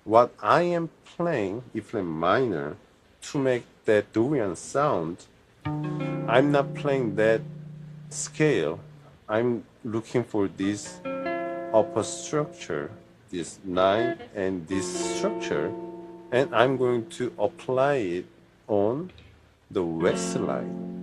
what I am playing E flat minor to make that durian sound, I'm not playing that scale. I'm looking for this upper structure, this 9 and this structure, and I'm going to apply it on the Wes Line.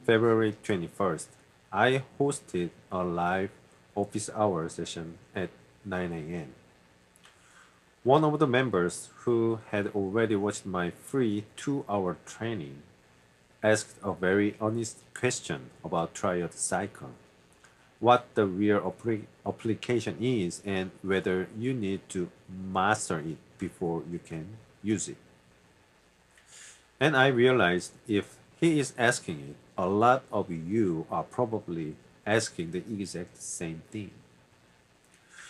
February 21st, I hosted a live office hour session at 9 a.m. One of the members who had already watched my free 2-hour training asked a very honest question about Triad cycle, what the real application is and whether you need to master it before you can use it. And I realized if he is asking it, a lot of you are probably asking the exact same thing.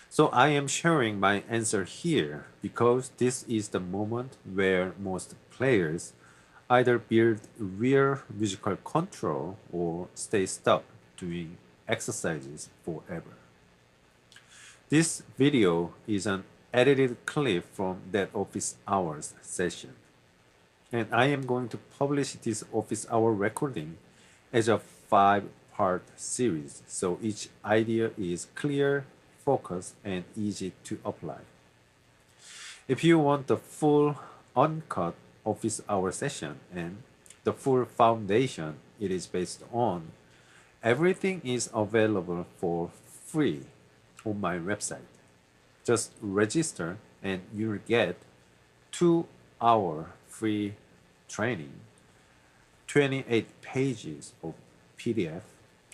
So I am sharing my answer here because this is the moment where most players either build real musical control or stay stuck doing exercises forever. This video is an edited clip from that office hours session. And I am going to publish this office hour recording as a 5-part series, so each idea is clear, focused, and easy to apply. If you want the full uncut office hour session and the full foundation it is based on, everything is available for free on my website. Just register and you'll get 2-hour free training, 28 pages of PDF,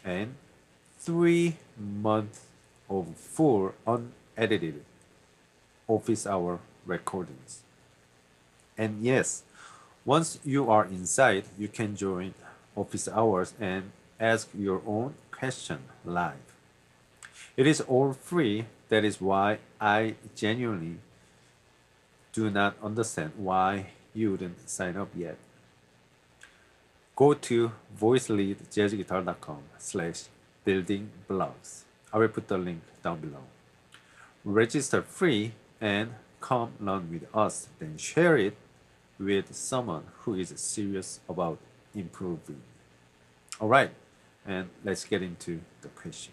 and 3 months of full unedited office hour recordings. And yes, once you are inside, you can join office hours and ask your own question live. It is all free. That is why I genuinely do not understand why you wouldn't sign up yet. Go to voicelyjazzguitar.com/building-blogs. I will put the link down below. Register free and come learn with us, then share it with someone who is serious about improving. All right, and let's get into the question.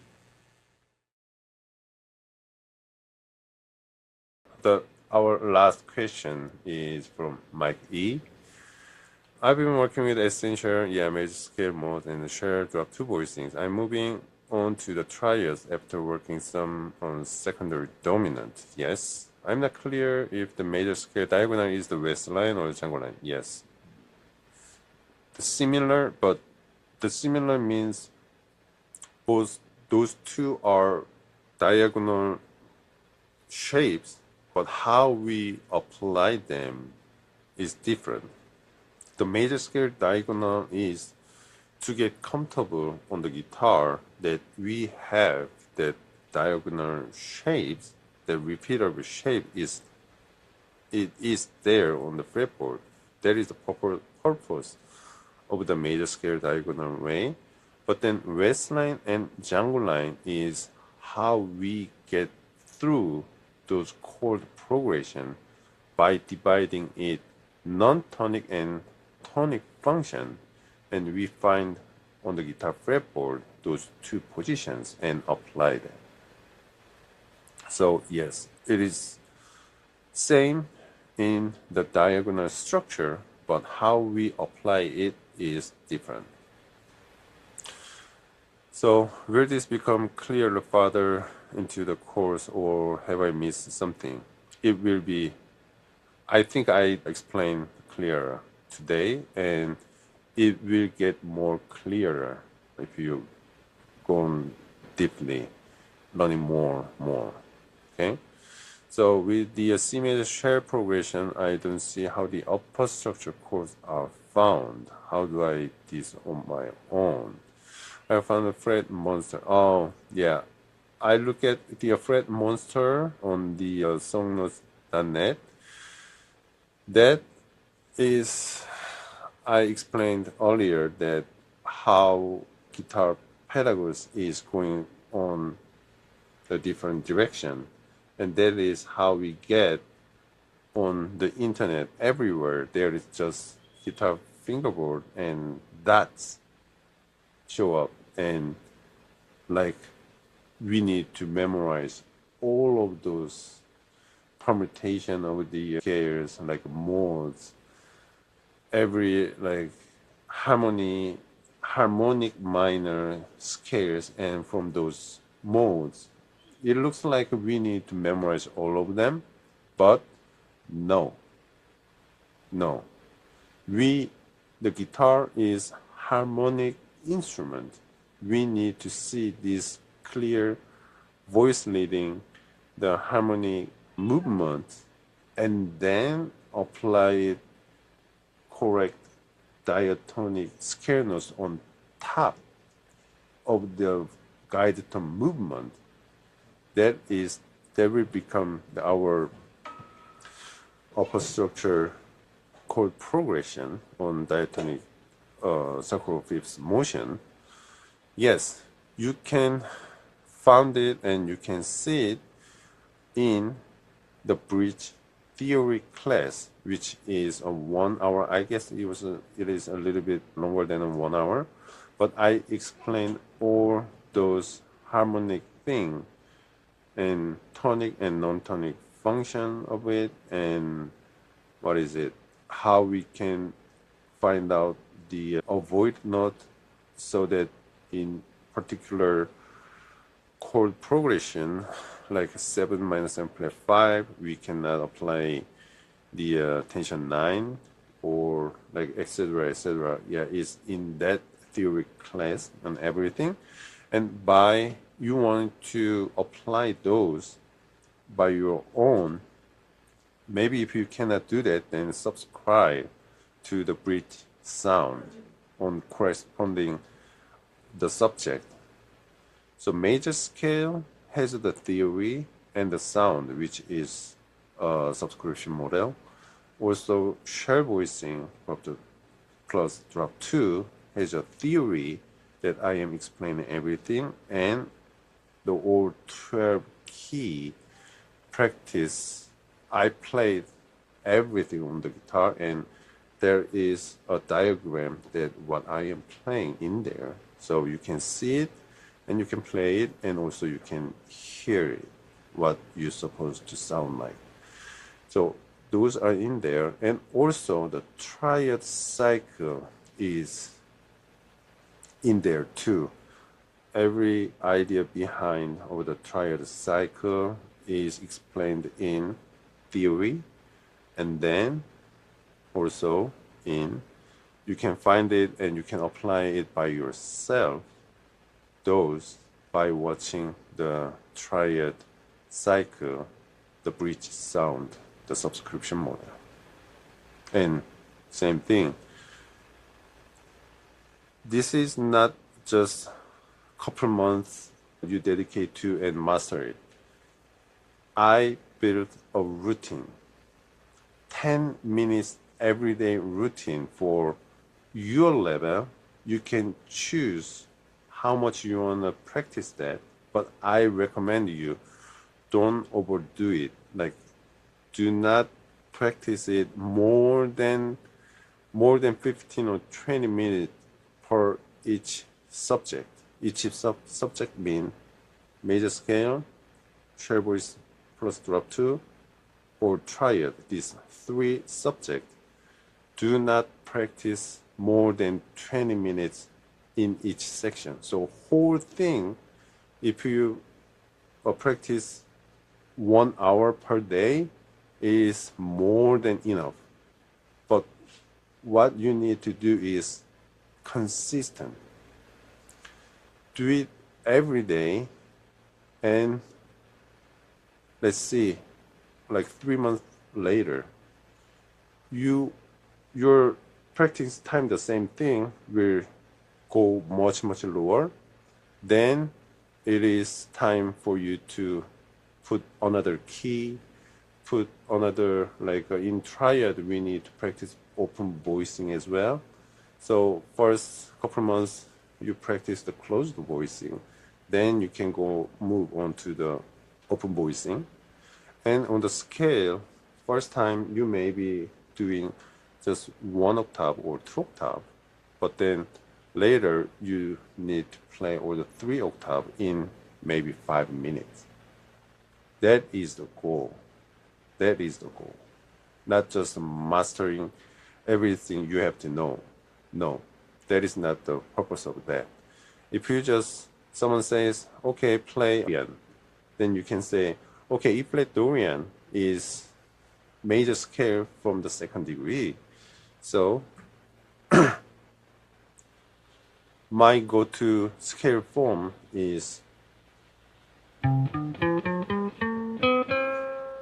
Our last question is from Mike E. I've been working with Essential, major scale mode, and share drop 2 voicings. I'm moving on to the triads after working some on secondary dominant. Yes. I'm not clear if the major scale diagonal is the Wes Line or the jungle line. Yes. The similar means both those two are diagonal shapes, but how we apply them is different. The major scale diagonal is to get comfortable on the guitar that we have that diagonal shapes, the repeatable shape is there on the fretboard. That is the purpose of the major scale diagonal way. But then Wes line and jungle line is how we get through those chord progression by dividing it non-tonic and tonic function, and we find on the guitar fretboard those 2 positions and apply them. So yes, it is same in the diagonal structure, but how we apply it is different. So will this become clearer further into the course, or have I missed something? It will be, I think I explained clearer today, and it will get more clearer if you go on deeply, learning more. Okay, so with the C major shell progression, I don't see how the upper structure chords are found. How do I this on my own? I found a fret monster. Oh yeah, I look at the fret monster on the songnotes.net. That is, I explained earlier that how guitar pedagogy is going on the different direction, and that is how we get on the internet everywhere. There is just guitar fingerboard and dots show up, and like we need to memorize all of those permutation of the scales, like modes, every like harmonic minor scales, and from those modes it looks like we need to memorize all of them, but no, the guitar is harmonic instrument. We need to see this clear voice leading, the harmonic movement, and then apply it correct diatonic scale notes on top of the guided tone movement. That will become our upper structure chord progression on diatonic sacral fifth motion. Yes, you can find it and you can see it in the bridge theory class, which is a 1 hour. I guess it is a little bit longer than a 1 hour, but I explained all those harmonic thing and tonic and non-tonic function of it, and how we can find out the avoid note, so that in particular chord progression like 7 minus 7 plus 5 we cannot apply the tension 9 or like etc. Yeah, it's in that theory class and everything. And by you want to apply those by your own, maybe if you cannot do that, then subscribe to the bridge sound on corresponding the subject. So major scale has the theory and the sound, which is a subscription model. Also, shell voicing plus drop 2 has a theory that I am explaining everything, and the all 12 key practice, I played everything on the guitar, and there is a diagram that what I am playing in there, so you can see it and you can play it, and also you can hear it, what you're supposed to sound like. So those are in there, and also the triad cycle is in there too. Every idea behind of the triad cycle is explained in theory, and then also you can find it and you can apply it by yourself, those by watching the triad cycle, the bridge sound, the subscription model. And same thing, this is not just couple months you dedicate to and master it. I built a routine, 10 minutes everyday routine for your level. You can choose how much you want to practice that, but I recommend you don't overdo it. Like, do not practice it more than 15 or 20 minutes per each subject. Each subject mean major scale, shell voice plus drop 2, or triad. These 3 subjects. Do not practice more than 20 minutes in each section. So whole thing, if you practice 1 hour per day, is more than enough. But what you need to do is consistent. Do it every day, and let's see, like 3 months later, your practice time, the same thing, will go much lower. Then it is time for you to put another key, put another, like in triad we need to practice open voicing as well. So first couple months you practice the closed voicing, then you can move on to the open voicing. And on the scale, first time you may be doing just 1 octave or 2 octave, but then later you need to play all the 3 octave in maybe 5 minutes. That is the goal. That is the goal. Not just mastering everything you have to know. No, that is not the purpose of that. If you just, someone says, okay, play Dorian, then you can say, okay, E flat Dorian is major scale from the second degree. So my go-to scale form is,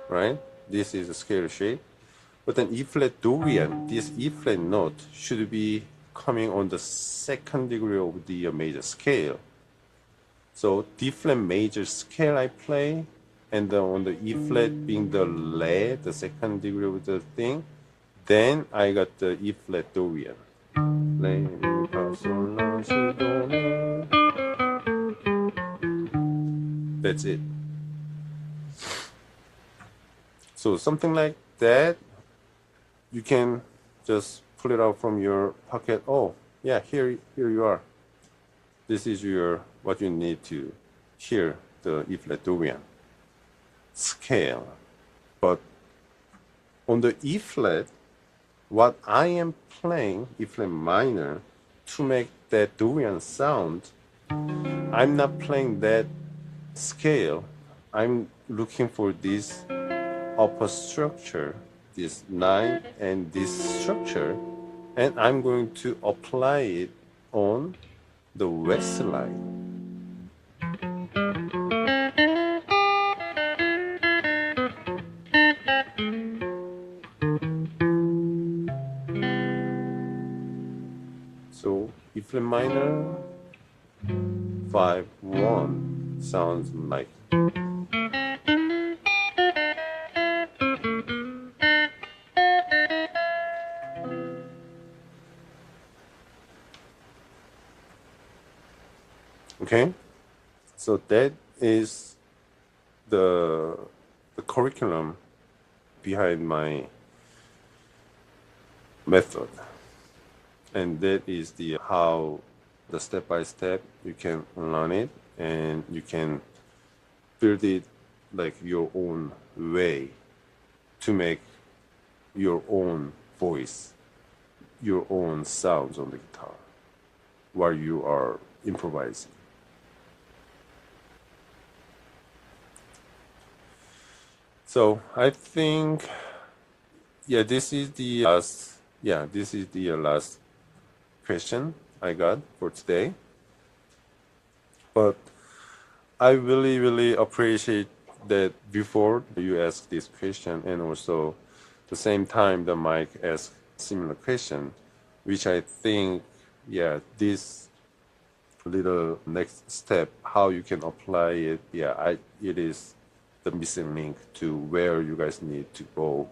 right? This is a scale shape. But then E flat Dorian, this E flat note should be coming on the second degree of the major scale. So D flat major scale I play, and then on the E flat being the La, the second degree of the thing, then I got the E flat Dorian. La, mi, fa, sol, la, si, do, re. That's it. So something like that, you can just pull it out from your pocket. Oh, yeah, here you are. This is what you need to hear the E flat Dorian scale. But on the E flat, what I am playing, E flat minor, to make that Dorian sound, I'm not playing that scale. I'm looking for this upper structure, this 9 and this structure, and I'm going to apply it on the Wes Line. So E flat minor 5-1 sounds like. Okay, so that is the curriculum behind my method, and that is the how the step by step you can learn it, and you can build it like your own way to make your own voice, your own sounds on the guitar while you are improvising. So I think, yeah, this is the last question I got for today. But I really, really appreciate that before you ask this question, and also the same time the Mike asked similar question, which I think, yeah, this little next step, how you can apply it, it is the missing link to where you guys need to go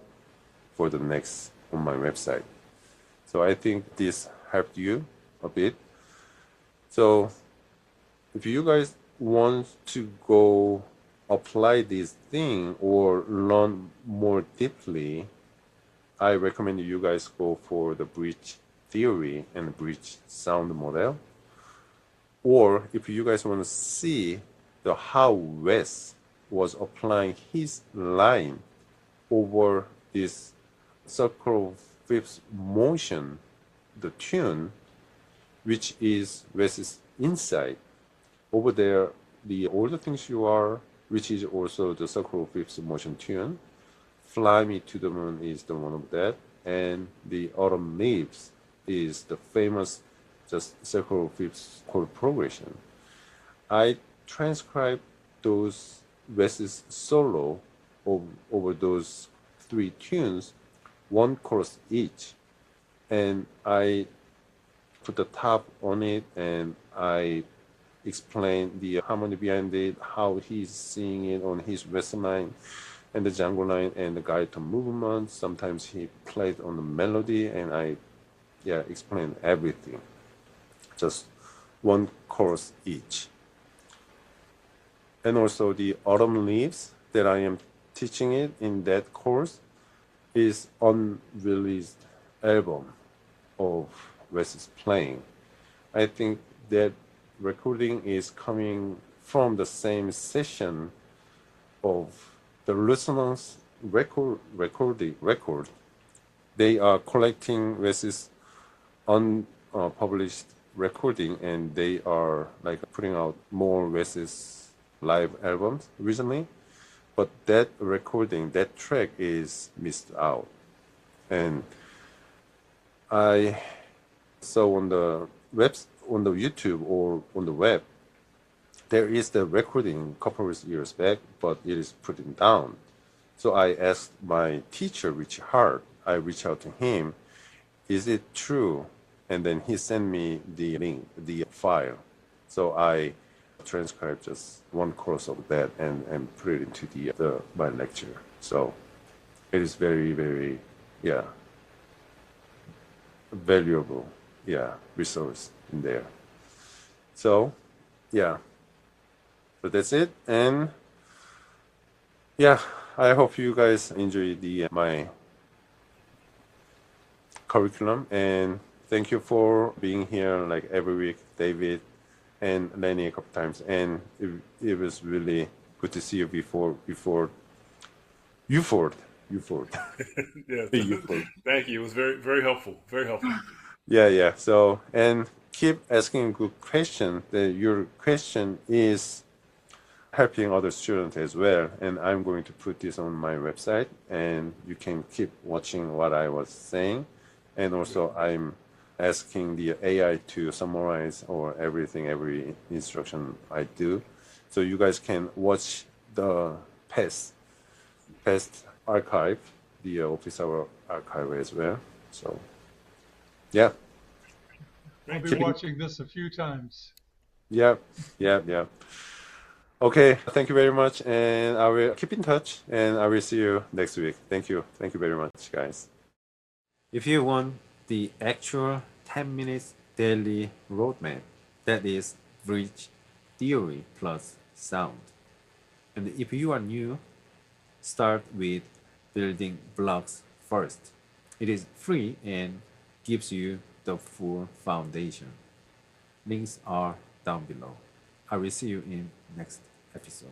for the next on my website. So I think this helped you a bit. So if you guys want to go apply this thing or learn more deeply, I recommend you guys go for the bridge theory and bridge sound model. Or if you guys want to see the how Wes was applying his line over this circle fifth motion, the tune, which is Wes's insight. Over there, the All the Things You Are, which is also the circle fifth motion tune. Fly Me to the Moon is the one of that. And the Autumn Leaves is the famous just circle fifth chord progression. I transcribed those Wes's solo over those three tunes, one chorus each, and I put the top on it, and I explain the harmony behind it, how he's singing it on his Wes line and the Django line and the guitar movement. Sometimes he played on the melody, and I explain everything. Just one course each. And also the autumn leaves that I am teaching it in that course is unreleased album of Wes's playing. I think that recording is coming from the same session of the listeners record. They are collecting Wes's unpublished recording, and they are like putting out more Wes's live albums recently. But that recording, that track is missed out. And I saw on the YouTube or on the web, there is the recording a couple of years back, but it is put down. So I asked my teacher, Richard Hart, I reached out to him, is it true? And then he sent me the link, the file. So I transcribed just one course of that and put it into my lecture. So it is very, very, valuable, resource in there. So, so that's it. And I hope you guys enjoy my curriculum, and thank you for being here like every week, David and Lenny, a couple times. And it was really good to see you before Uford. Yeah, thank you. It was very, very helpful. Very helpful. Yeah. So, and keep asking good question. Your question is helping other students as well. And I'm going to put this on my website, and you can keep watching what I was saying. And also, I'm asking the AI to summarize or every instruction I do. So you guys can watch the past archive, the office hour archive as well. So, yeah. I'll be watching this a few times. Yeah. Okay, thank you very much, and I will keep in touch, and I will see you next week. Thank you very much, guys. If you want the actual 10 minutes daily roadmap, that is bridge theory plus sound. And if you are new, start with building blocks first. It is free and gives you the full foundation. Links are down below. I will see you in next episode.